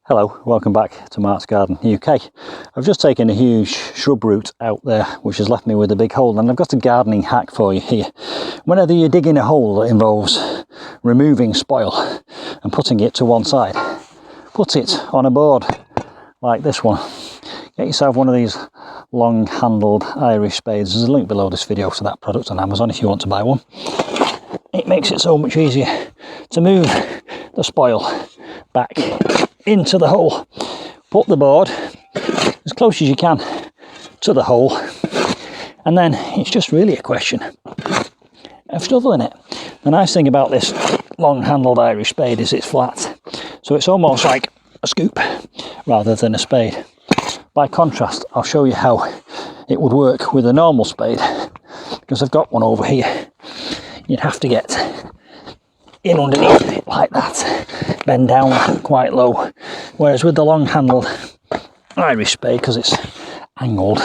Hello, welcome back to Mark's Garden UK. I've just taken a huge shrub root out there which has left me with a big hole, and I've got a gardening hack for you here. Whenever you're digging a hole that involves removing spoil and putting it to one side, put it on a board like this one. Get yourself one of these long handled Irish spades. There's a link below this video to that product on Amazon if you want to buy one. It makes it so much easier to move the spoil back into the hole. Put the board as close as you can to the hole, and then it's just really a question of shoveling it. The nice thing about this long handled Irish spade is it's flat, so it's almost like a scoop rather than a spade. By contrast, I'll show you how it would work with a normal spade, because I've got one over here. You'd have to get in underneath it like that, bend down quite low, whereas with the long handled Irish spade, because it's angled,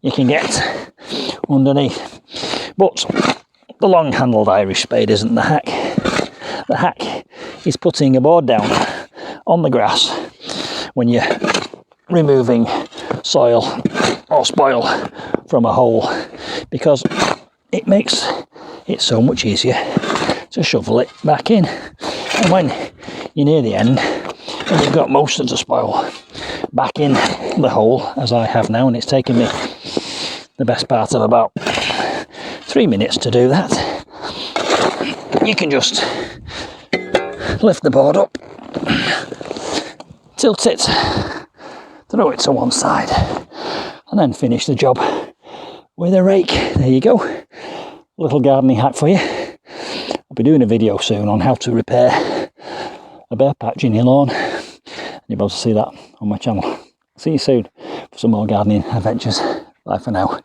you can get underneath. But the long handled Irish spade isn't the hack. The hack is putting a board down on the grass when you're removing soil or spoil from a hole, because it makes it so much easier to shovel it back in. And when you're near the end and you've got most of the spoil back in the hole, as I have now, and it's taken me the best part of about 3 minutes to do that, you can just lift the board up, tilt it, throw it to one side, and then finish the job with a rake. There you go. A little gardening hack for you. I'll be doing a video soon on how to repair a bare patch in your lawn, and you'll be able to see that on my channel. See you soon for some more gardening adventures. Bye for now.